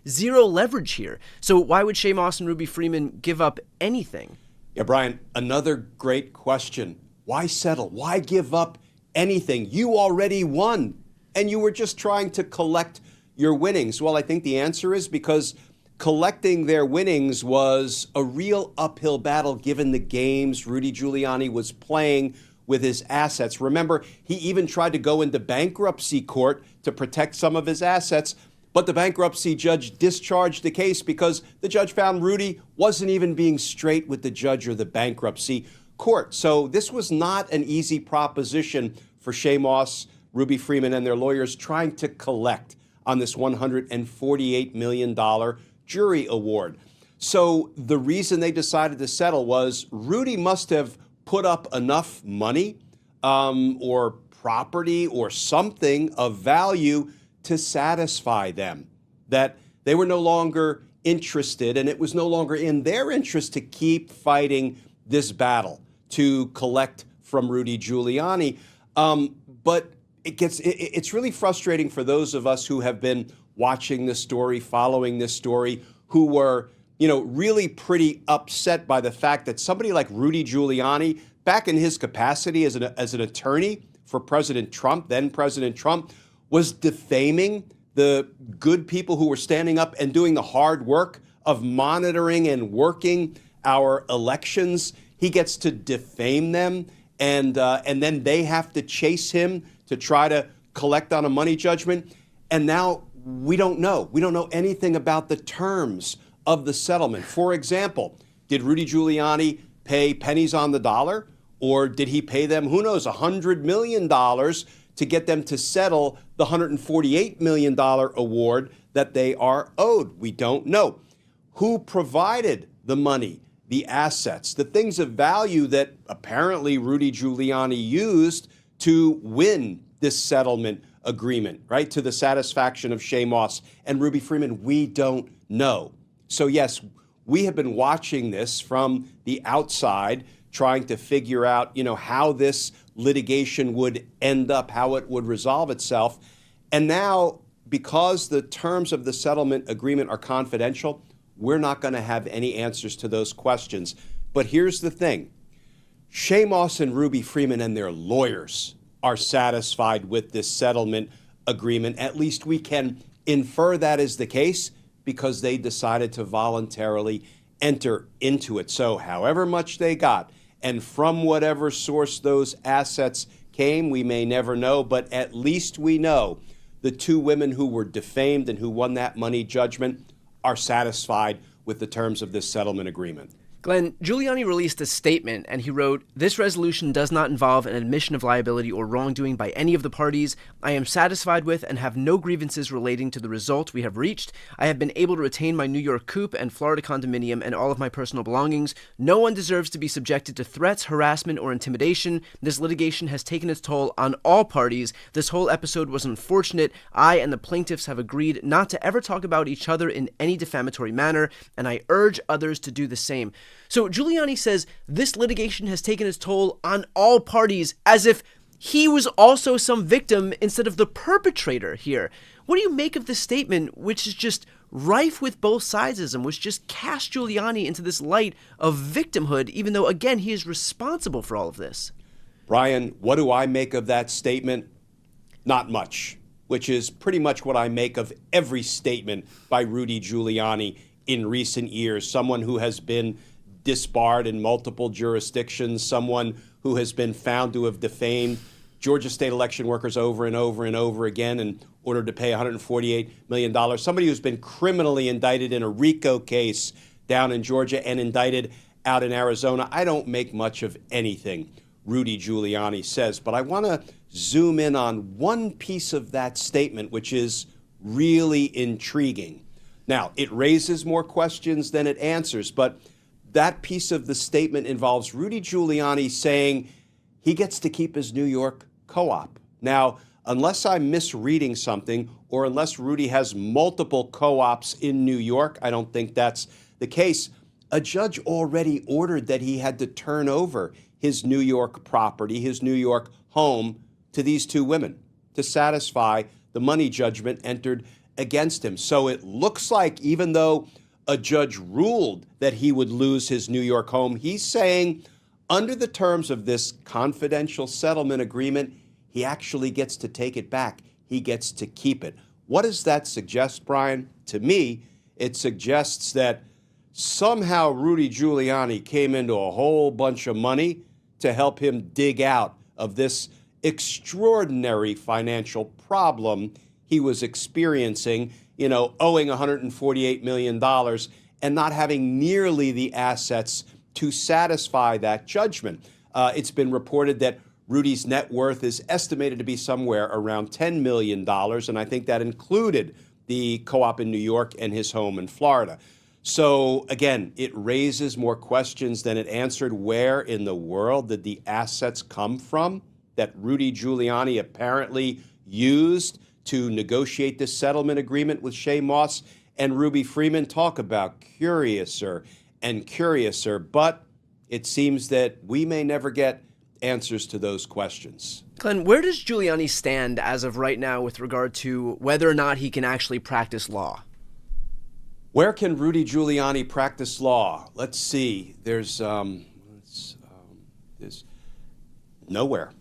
zero leverage here. So why would Shea Moss and Ruby Freeman give up anything? Yeah, Brian, another great question. Why settle? Why give up anything? You already won, and you were just trying to collect your winnings. Well, I think the answer is because collecting their winnings was a real uphill battle given the games Rudy Giuliani was playing with his assets. Remember, he even tried to go into bankruptcy court to protect some of his assets, but the bankruptcy judge discharged the case because the judge found Rudy wasn't even being straight with the judge or the bankruptcy court. So this was not an easy proposition for Shea Moss, Ruby Freeman, and their lawyers trying to collect on this $148 million jury award. So the reason they decided to settle was Rudy must have put up enough money or property or something of value to satisfy them, that they were no longer interested, and it was no longer in their interest to keep fighting this battle to collect from Rudy Giuliani. But it's really frustrating for those of us who have been watching this story, following this story, who were, really pretty upset by the fact that somebody like Rudy Giuliani, back in his capacity as an attorney for President Trump, then President Trump, was defaming the good people who were standing up and doing the hard work of monitoring and working our elections. He gets to defame them, and then they have to chase him to try to collect on a money judgment. And now we don't know. We don't know anything about the terms of the settlement. For example, did Rudy Giuliani pay pennies on the dollar, or did he pay them, who knows, $100 million to get them to settle the $148 million award that they are owed? We don't know. Who provided the money, the assets, the things of value that apparently Rudy Giuliani used to win this settlement agreement, right, to the satisfaction of Shea Moss and Ruby Freeman? We don't know. So yes, we have been watching this from the outside, trying to figure out, how this litigation would end up, how it would resolve itself. And now, because the terms of the settlement agreement are confidential, we're not going to have any answers to those questions. But here's the thing. Shea Moss and Ruby Freeman and their lawyers are satisfied with this settlement agreement. At least we can infer that is the case because they decided to voluntarily enter into it. So however much they got, and from whatever source those assets came, we may never know, but at least we know the two women who were defamed and who won that money judgment are satisfied with the terms of this settlement agreement. Glenn, Giuliani released a statement and he wrote, "This resolution does not involve an admission of liability or wrongdoing by any of the parties. I am satisfied with and have no grievances relating to the result we have reached. I have been able to retain my New York coupe and Florida condominium and all of my personal belongings. No one deserves to be subjected to threats, harassment, or intimidation. This litigation has taken its toll on all parties. This whole episode was unfortunate. I and the plaintiffs have agreed not to ever talk about each other in any defamatory manner, and I urge others to do the same." So Giuliani says this litigation has taken its toll on all parties, as if he was also some victim instead of the perpetrator here. What do you make of this statement, which is just rife with both sidesism, which just casts Giuliani into this light of victimhood, even though, again, he is responsible for all of this? Brian, what do I make of that statement? Not much, which is pretty much what I make of every statement by Rudy Giuliani in recent years. Someone who has been disbarred in multiple jurisdictions, someone who has been found to have defamed Georgia state election workers over and over and over again in order to pay $148 million, somebody who's been criminally indicted in a RICO case down in Georgia and indicted out in Arizona. I don't make much of anything Rudy Giuliani says, but I want to zoom in on one piece of that statement, which is really intriguing. Now, it raises more questions than it answers, but that piece of the statement involves Rudy Giuliani saying he gets to keep his New York co-op. Now, unless I'm misreading something, or unless Rudy has multiple co-ops in New York, I don't think that's the case. A judge already ordered that he had to turn over his New York property, his New York home, to these two women to satisfy the money judgment entered against him. So it looks like even though a judge ruled that he would lose his New York home, he's saying under the terms of this confidential settlement agreement, he actually gets to take it back. He gets to keep it. What does that suggest, Brian? To me, it suggests that somehow Rudy Giuliani came into a whole bunch of money to help him dig out of this extraordinary financial problem he was experiencing, owing $148 million and not having nearly the assets to satisfy that judgment. It's been reported that Rudy's net worth is estimated to be somewhere around $10 million, and I think that included the co-op in New York and his home in Florida. So, again, it raises more questions than it answered. Where in the world did the assets come from that Rudy Giuliani apparently used to negotiate this settlement agreement with Shea Moss and Ruby Freeman? Talk about curiouser and curiouser, but it seems that we may never get answers to those questions. Glenn, where does Giuliani stand as of right now with regard to whether or not he can actually practice law? Where can Rudy Giuliani practice law? Let's see. There's nowhere.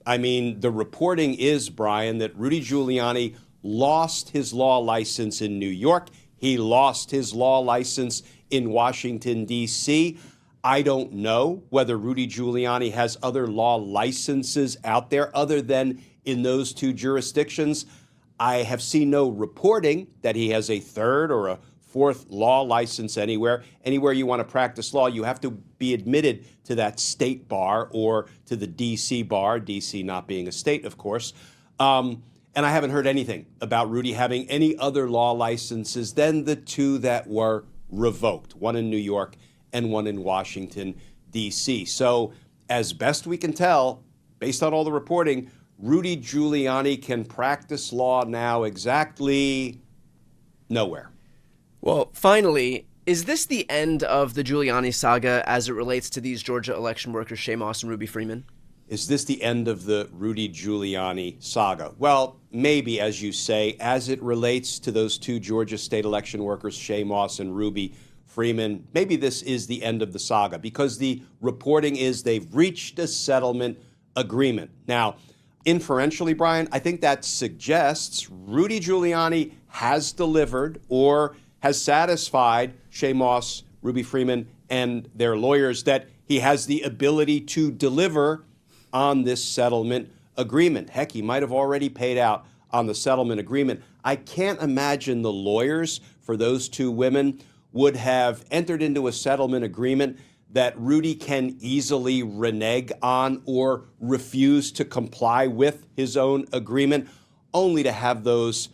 I mean, the reporting is, Brian, that Rudy Giuliani lost his law license in New York. He lost his law license in Washington, D.C. I don't know whether Rudy Giuliani has other law licenses out there other than in those two jurisdictions. I have seen no reporting that he has a third or a fourth law license anywhere. Anywhere you want to practice law, you have to be admitted to that state bar or to the D.C. bar, D.C. not being a state, of course. And I haven't heard anything about Rudy having any other law licenses than the two that were revoked, one in New York and one in Washington, D.C. So as best we can tell, based on all the reporting, Rudy Giuliani can practice law now exactly nowhere. Well, finally, is this the end of the Giuliani saga as it relates to these Georgia election workers, Shea Moss and Ruby Freeman? Is this the end of the Rudy Giuliani saga? Well, maybe, as you say, as it relates to those two Georgia state election workers, Shea Moss and Ruby Freeman, maybe this is the end of the saga because the reporting is they've reached a settlement agreement. Now, inferentially, Brian, I think that suggests Rudy Giuliani has delivered or has satisfied Shea Moss, Ruby Freeman, and their lawyers that he has the ability to deliver on this settlement agreement. Heck, he might have already paid out on the settlement agreement. I can't imagine the lawyers for those two women would have entered into a settlement agreement that Rudy can easily renege on or refuse to comply with his own agreement, only to have those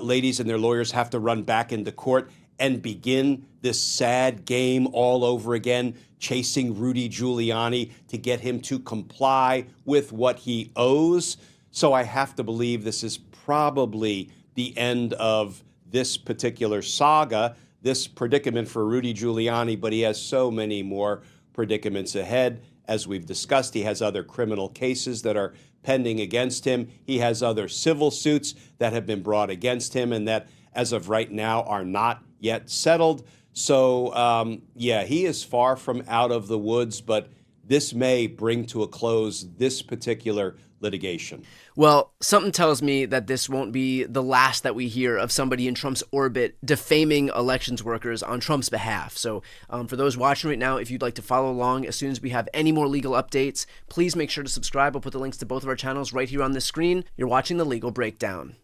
ladies and their lawyers have to run back into court and begin this sad game all over again, chasing Rudy Giuliani to get him to comply with what he owes. So I have to believe this is probably the end of this particular saga, this predicament for Rudy Giuliani, but he has so many more predicaments ahead. As we've discussed, he has other criminal cases that are pending against him. He has other civil suits that have been brought against him and that, as of right now, are not yet settled. So, he is far from out of the woods, but this may bring to a close this particular litigation. Well, something tells me that this won't be the last that we hear of somebody in Trump's orbit defaming elections workers on Trump's behalf. So for those watching right now, if you'd like to follow along as soon as we have any more legal updates, please make sure to subscribe. I'll put the links to both of our channels right here on the screen. You're watching The Legal Breakdown.